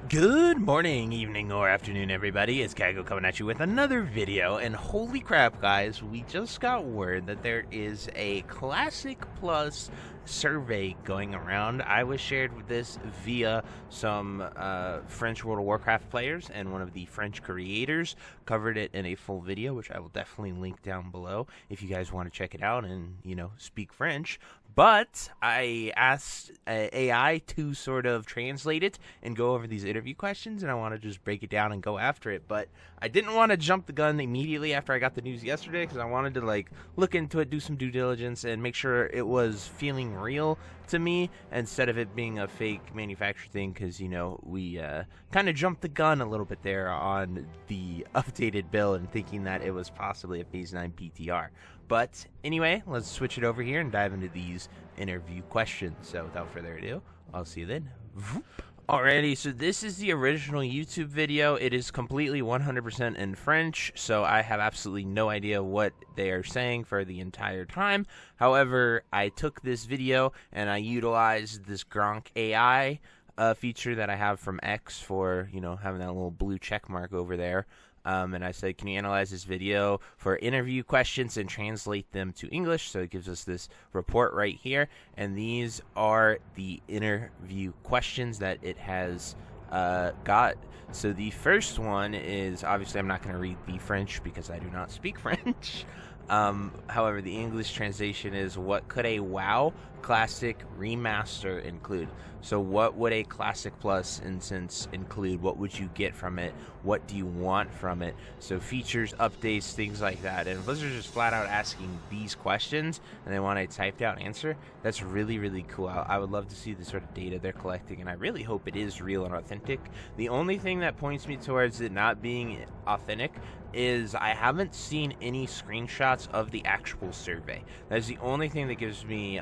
Good morning, evening, or afternoon, everybody. It's Kago coming at you with another video, and holy crap, guys, we just got word that there is a Classic Plus survey going around. I was shared with this via some French World of Warcraft players, and one of the French creators covered it in a full video, which I will definitely link down below if you guys want to check it out and, speak French. But I asked AI to sort of translate it and go over these interview questions, and I want to just break it down and go after it. But I didn't want to jump the gun immediately after I got the news yesterday, because I wanted to look into it, do some due diligence, and make sure it was feeling real to me instead of it being a fake manufactured thing, because we kind of jumped the gun a little bit there on the updated build and thinking that it was possibly a Phase 9 PTR. But anyway, let's switch it over here and dive into these interview questions. So without further ado, I'll see you then. Alrighty, so this is the original YouTube video. It is completely 100% in French, so I have absolutely no idea what they are saying for the entire time. However, I took this video and I utilized this Gronk AI feature that I have from X for, having that little blue check mark over there. And I said, can you analyze this video for interview questions and translate them to English? So it gives us this report right here. And these are the interview questions that it has got. So the first one is, obviously I'm not going to read the French because I do not speak French. However, the English translation is, what could a WoW Classic Remaster include? So what would a Classic Plus instance include? What would you get from it? What do you want from it? So features, updates, things like that. And Blizzard's just flat out asking these questions, and they want a typed out answer. That's really, really cool. I would love to see the sort of data they're collecting, and I really hope it is real and authentic. The only thing that points me towards it not being authentic is I haven't seen any screenshots of the actual survey. That is the only thing that gives me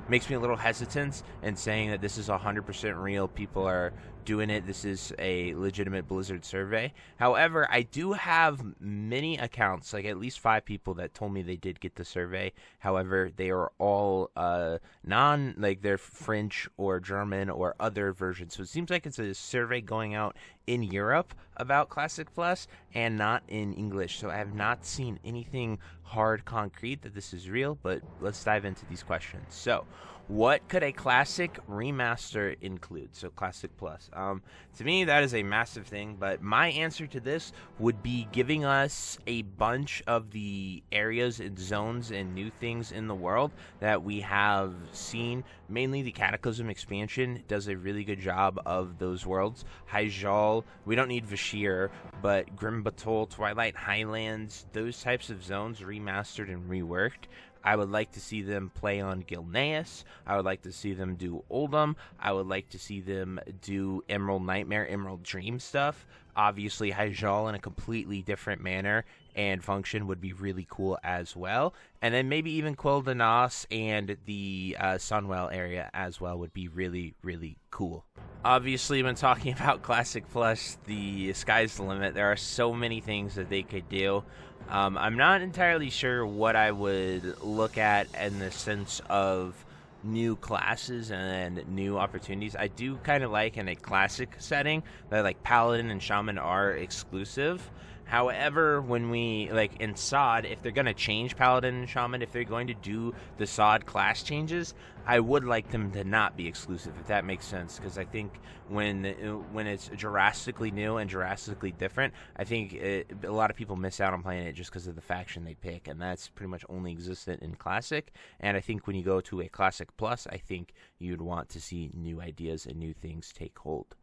makes me a little hesitant in saying that this is 100% real. People are doing it. This is a legitimate Blizzard survey. However, I do have many accounts, like at least 5 people that told me they did get the survey. However, they are all they're French or German or other versions. So it seems like it's a survey going out in Europe about Classic Plus and not in English. So I have not seen anything hard concrete that this is real, but let's dive into these questions. So what could a Classic Remaster include? So Classic Plus. To me, that is a massive thing, but my answer to this would be giving us a bunch of the areas and zones and new things in the world that we have seen. Mainly the Cataclysm expansion does a really good job of those worlds. Hyjal, we don't need Vashir, but Grim Batol, Twilight Highlands, those types of zones remastered and reworked. I would like to see them play on Gilneas. I would like to see them do Oldham. I would like to see them do Emerald Nightmare, Emerald Dream stuff. Obviously, Hyjal in a completely different manner and function would be really cool as well. And then maybe even Quildanos and the Sunwell area as well would be really, really cool. Obviously, when talking about Classic Plus, the sky's the limit. There are so many things that they could do. I'm not entirely sure what I would look at in the sense of new classes and new opportunities. I do kind of like in a classic setting that Paladin and Shaman are exclusive. However, when we, in SOD, if they're going to change Paladin and Shaman, if they're going to do the SOD class changes, I would like them to not be exclusive, if that makes sense. Because I think when it's drastically new and drastically different, I think a lot of people miss out on playing it just because of the faction they pick. And that's pretty much only existent in Classic. And I think when you go to a Classic Plus, I think you'd want to see new ideas and new things take hold.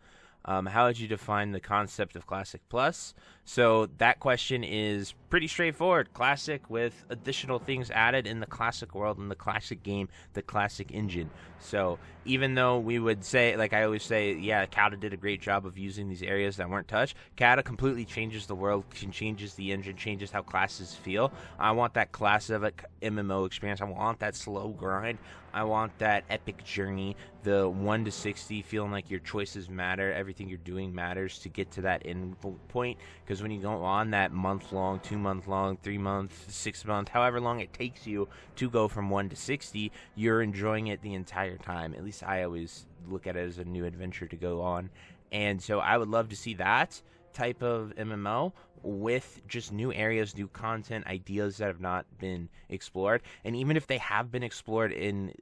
How would you define the concept of Classic Plus? So that question is pretty straightforward. Classic with additional things added in the Classic world, in the Classic game, the Classic engine. So even though we would say, I always say, yeah, Kata did a great job of using these areas that weren't touched, Kata completely changes the world, changes the engine, changes how classes feel. I want that classic MMO experience. I want that slow grind. I want that epic journey, the 1 to 60, feeling like your choices matter, everything you're doing matters to get to that end point. Because when you go on that month-long, 2-month-long, 3-month, 6-month, however long it takes you to go from 1 to 60, you're enjoying it the entire time. At least I always look at it as a new adventure to go on. And so I would love to see that type of MMO with just new areas, new content, ideas that have not been explored. And even if they have been explored in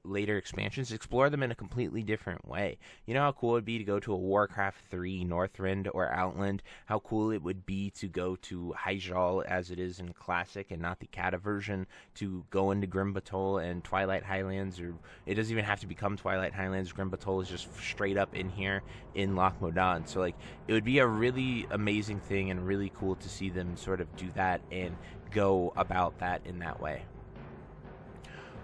later expansions, explore them in a completely different way. You know how cool it would be to go to a Warcraft 3 Northrend or Outland? How cool it would be to go to Hyjal as it is in Classic and not the Cata version, to go into Grimbatol and Twilight Highlands, or it doesn't even have to become Twilight Highlands. Grimbatol is just straight up in here in Loch Modan. So like, it would be a really amazing thing and really cool to see them sort of do that and go about that in that way.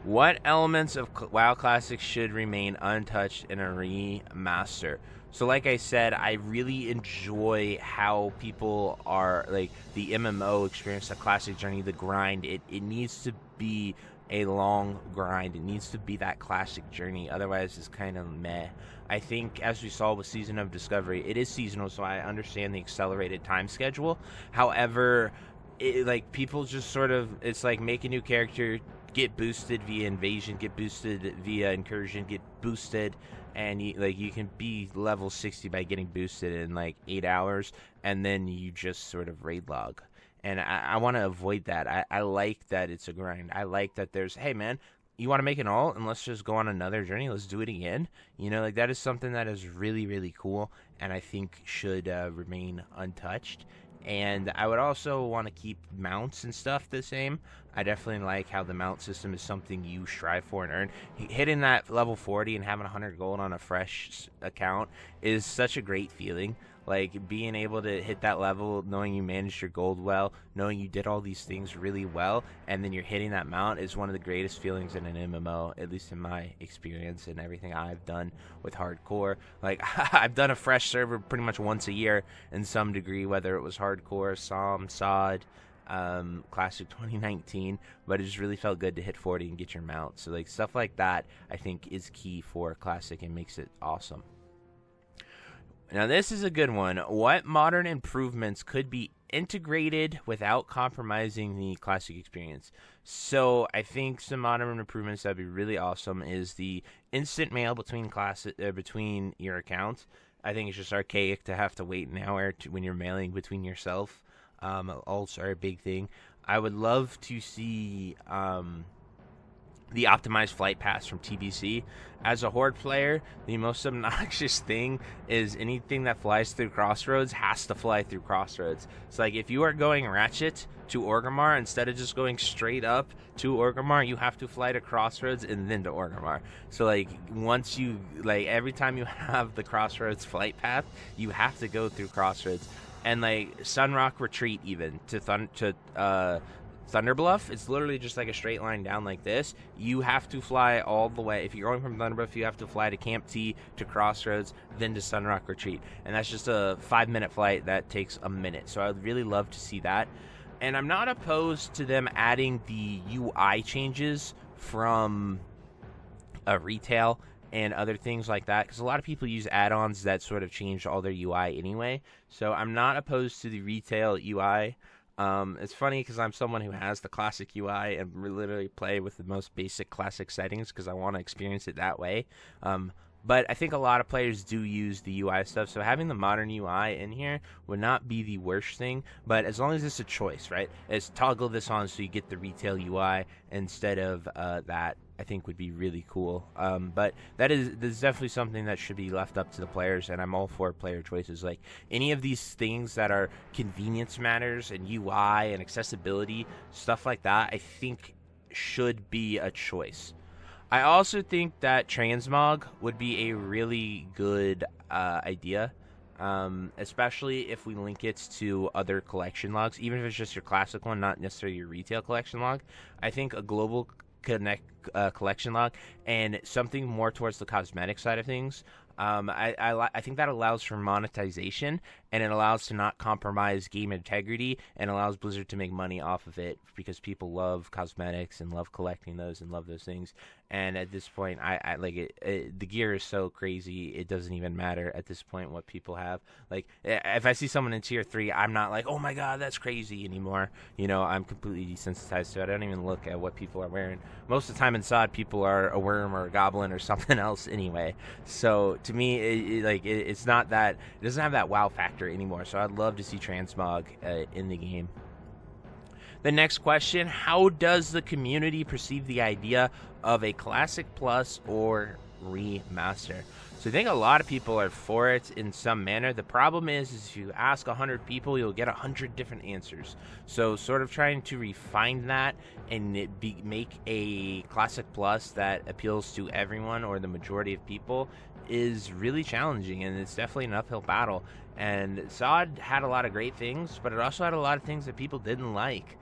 What elements of WoW Classic should remain untouched in a remaster? So like I said, I really enjoy how people are, like, the MMO experience, the Classic journey, the grind. It needs to be a long grind. It needs to be that Classic journey. Otherwise, it's kind of meh. I think, as we saw with Season of Discovery, it is seasonal, so I understand the accelerated time schedule. However, people just sort of, it's like make a new character, get boosted via invasion, get boosted via incursion, get boosted, and you can be level 60 by getting boosted in like 8 hours, and then you just sort of raid log. And I want to avoid that. I like that it's a grind. I like that there's, hey man, you want to make an alt, and let's just go on another journey. Let's do it again. You know, like, that is something that is really, really cool, and I think should remain untouched. And I would also want to keep mounts and stuff the same. I definitely like how the mount system is something you strive for and earn. Hitting that level 40 and having 100 gold on a fresh account is such a great feeling. Like, being able to hit that level, knowing you managed your gold well, knowing you did all these things really well, and then you're hitting that mount is one of the greatest feelings in an MMO, at least in my experience and everything I've done with hardcore. Like, I've done a fresh server pretty much once a year in some degree, whether it was hardcore, Psalm, SOD, Classic 2019, but it just really felt good to hit 40 and get your mount. So, like, stuff like that, I think, is key for Classic and makes it awesome. Now, this is a good one. What modern improvements could be integrated without compromising the Classic experience? So, I think some modern improvements that would be really awesome is the instant mail between your accounts. I think it's just archaic to have to wait an hour when you're mailing between yourself. Alts are a big thing. I would love to see the optimized flight paths from TBC. As a Horde player, the most obnoxious thing is anything that flies through Crossroads has to fly through Crossroads. It's like, if you are going Ratchet to Orgrimmar, instead of just going straight up to Orgrimmar, you have to fly to Crossroads and then to Orgrimmar. So, like, once you, like, every time you have the Crossroads flight path, you have to go through Crossroads. And, like, Sunrock Retreat, even to Thunderbluff, it's literally just like a straight line down like this. You have to fly all the way. If you're going from Thunderbluff, you have to fly to Camp T, to Crossroads, then to Sunrock Retreat. And that's just a 5-minute flight that takes a minute. So I would really love to see that. And I'm not opposed to them adding the UI changes from retail and other things like that, because a lot of people use add-ons that sort of change all their UI anyway. So I'm not opposed to the retail UI. It's funny because I'm someone who has the Classic UI and literally play with the most basic Classic settings because I want to experience it that way. But I think a lot of players do use the UI stuff, so having the modern UI in here would not be the worst thing, but as long as it's a choice, right? It's toggle this on so you get the retail UI instead of that, I think would be really cool. But this is definitely something that should be left up to the players, and I'm all for player choices. Like, any of these things that are convenience matters and UI and accessibility, stuff like that, I think should be a choice. I also think that transmog would be a really good idea, especially if we link it to other collection logs, even if it's just your classic one, not necessarily your retail collection log. I think a global collection log and something more towards the cosmetic side of things. I think that allows for monetization, and it allows to not compromise game integrity, and allows Blizzard to make money off of it because people love cosmetics and love collecting those and love those things. And at this point, I like it. The gear is so crazy; it doesn't even matter at this point what people have. Like, if I see someone in tier 3, I'm not like, "Oh my god, that's crazy" anymore. You know, I'm completely desensitized to it. I don't even look at what people are wearing. Most of the time in SOD, people are a worm or a goblin or something else anyway. So to me, it's not that. It doesn't have that wow factor anymore. So I'd love to see transmog in the game. The next question, how does the community perceive the idea of a Classic Plus or remaster? So I think a lot of people are for it in some manner. The problem is if you ask 100 people, you'll get 100 different answers. So sort of trying to refine that and make a Classic Plus that appeals to everyone or the majority of people is really challenging, and it's definitely an uphill battle. And SOD had a lot of great things, but it also had a lot of things that people didn't like.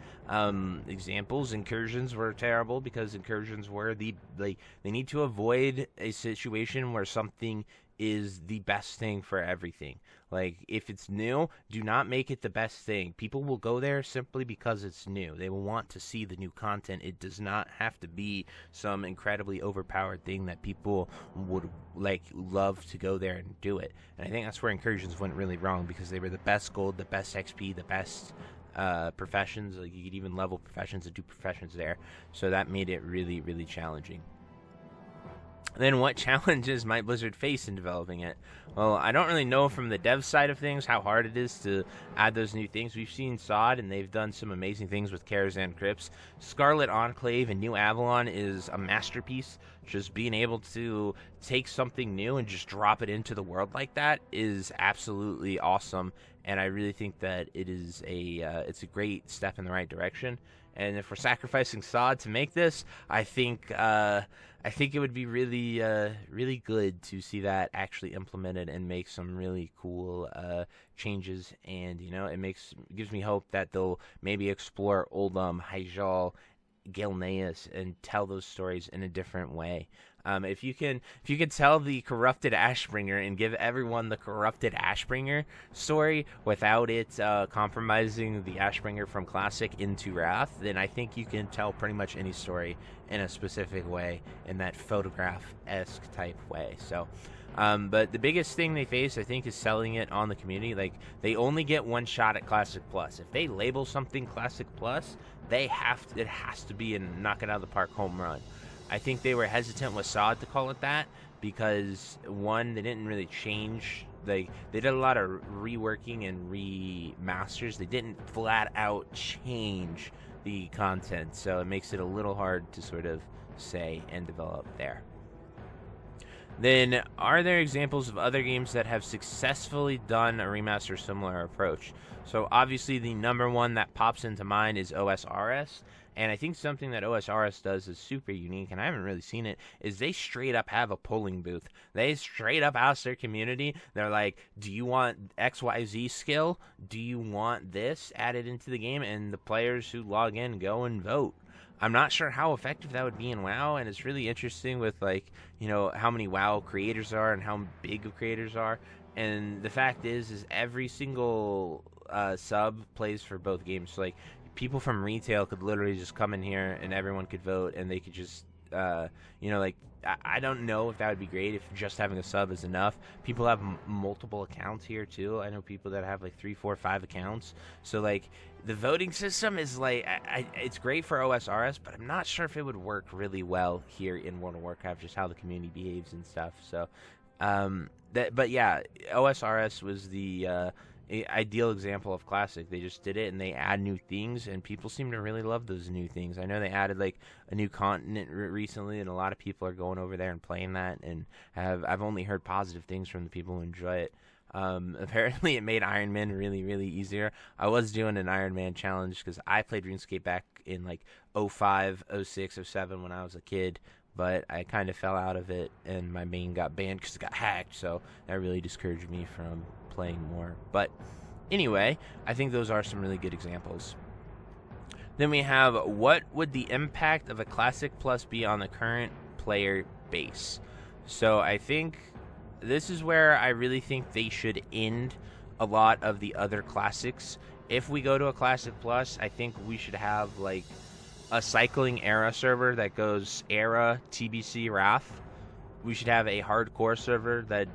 Examples, incursions were terrible because incursions were they need to avoid a situation where something is the best thing for everything. Like, if it's new, do not make it the best thing. People will go there simply because it's new. They will want to see the new content. It does not have to be some incredibly overpowered thing that people would love to go there and do it. And I think that's where incursions went really wrong, because they were the best gold, the best XP, the best professions. Like, you could even level professions and do professions there. So that made it really, really challenging. Then what challenges might Blizzard face in developing it? Well, I don't really know from the dev side of things how hard it is to add those new things. We've seen SOD, and they've done some amazing things with Karazhan Crypts. Scarlet Enclave and New Avalon is a masterpiece. Just being able to take something new and just drop it into the world like that is absolutely awesome. And I really think that it is it's a great step in the right direction. And if we're sacrificing SOD to make this, I think it would be really, really good to see that actually implemented and make some really cool changes. And it gives me hope that they'll maybe explore Oldham, Hyjal, Gilneas, and tell those stories in a different way. If you can tell the corrupted Ashbringer and give everyone the corrupted Ashbringer story without it compromising the Ashbringer from Classic into Wrath, then I think you can tell pretty much any story in a specific way, in that photograph-esque type way. So, but the biggest thing they face, I think, is selling it on the community. Like, they only get one shot at Classic Plus. If they label something Classic Plus, it has to be a knock it out of the park home run. I think they were hesitant with SOD to call it that because, one, they didn't really change. They did a lot of reworking and remasters. They didn't flat out change the content, so it makes it a little hard to sort of say and develop there. Then, are there examples of other games that have successfully done a remaster similar approach? So obviously the number one that pops into mind is OSRS. And I think something that OSRS does is super unique, and I haven't really seen it, is they straight up have a polling booth. They straight up ask their community, they're like, do you want XYZ skill? Do you want this added into the game? And the players who log in go and vote. I'm not sure how effective that would be in WoW, and it's really interesting with, how many WoW creators are and how big of creators are. And the fact is every single sub plays for both games. So, people from retail could literally just come in here and everyone could vote, and they could just, I don't know if that would be great if just having a sub is enough. People have multiple accounts here too. I know people that have 3, 4, 5 accounts. So the voting system is it's great for OSRS, but I'm not sure if it would work really well here in World of Warcraft, just how the community behaves and stuff. So, but yeah, OSRS was the ideal example of Classic. They just did it and they add new things, and people seem to really love those new things. I know they added a new continent recently, and a lot of people are going over there and playing that, and I've only heard positive things from the people who enjoy it. Apparently it made Iron Man really, really easier. I was doing an Iron Man challenge because I played RuneScape back in 05, 06, 07 when I was a kid, but I kind of fell out of it and my main got banned because it got hacked, so that really discouraged me from playing more. But anyway, I think those are some really good examples. Then we have, what would the impact of a Classic Plus be on the current player base? So I think this is where I really think they should end a lot of the other classics. If we go to a Classic Plus, I think we should have a cycling era server that goes era, TBC, Wrath. We should have a hardcore server that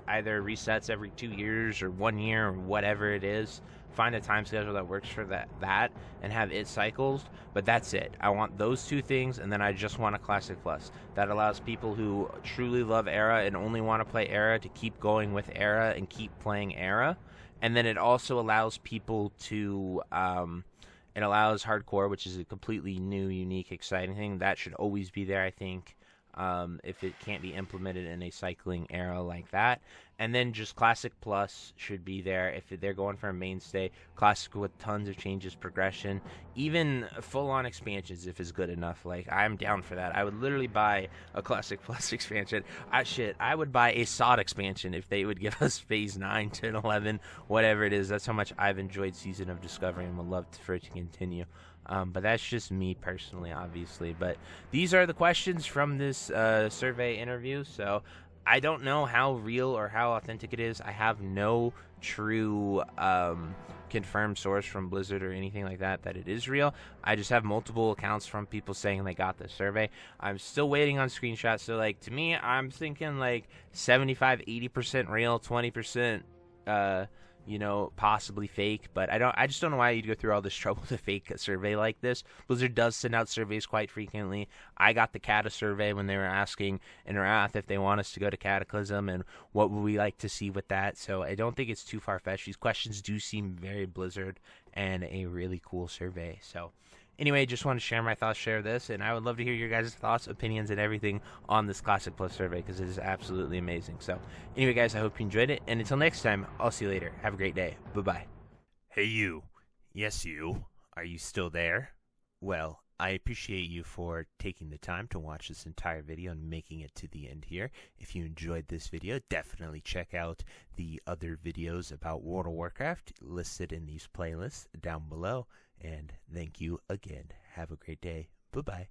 either resets every 2 years or 1 year or whatever it is. Find a time schedule that works for that and have it cycles. But that's it. I want those two things, and then I just want a Classic Plus that allows people who truly love era and only want to play era to keep going with era and keep playing era. And then it also allows people to it allows hardcore, which is a completely new, unique, exciting thing. That should always be there, I think. If it can't be implemented in a cycling era like that. And then just Classic Plus should be there if they're going for a mainstay. Classic with tons of changes, progression, even full-on expansions if it's good enough. Like, I'm down for that. I would literally buy a Classic Plus expansion. I would buy a SOD expansion if they would give us Phase 9, 10, 11, whatever it is. That's how much I've enjoyed Season of Discovery and would love for it to continue. But that's just me personally, obviously. But these are the questions from this survey interview. So I don't know how real or how authentic it is. I have no true confirmed source from Blizzard or anything like that it is real. I just have multiple accounts from people saying they got the survey. I'm still waiting on screenshots. So, like, to me, I'm thinking like 75-80% real, 20% possibly fake, but I just don't know why you'd go through all this trouble to fake a survey like this. Blizzard does send out surveys quite frequently. I got the Cata survey when they were asking in Wrath if they want us to go to Cataclysm and what would we like to see with that. So I don't think it's too far-fetched. These questions do seem very Blizzard and a really cool survey. So anyway, just want to share my thoughts, share this, and I would love to hear your guys' thoughts, opinions, and everything on this Classic Plus survey because it is absolutely amazing. So anyway, guys, I hope you enjoyed it, and until next time, I'll see you later. Have a great day. Bye-bye. Hey, you. Yes, you. Are you still there? Well, I appreciate you for taking the time to watch this entire video and making it to the end here. If you enjoyed this video, definitely check out the other videos about World of Warcraft listed in these playlists down below. And thank you again. Have a great day. Bye-bye.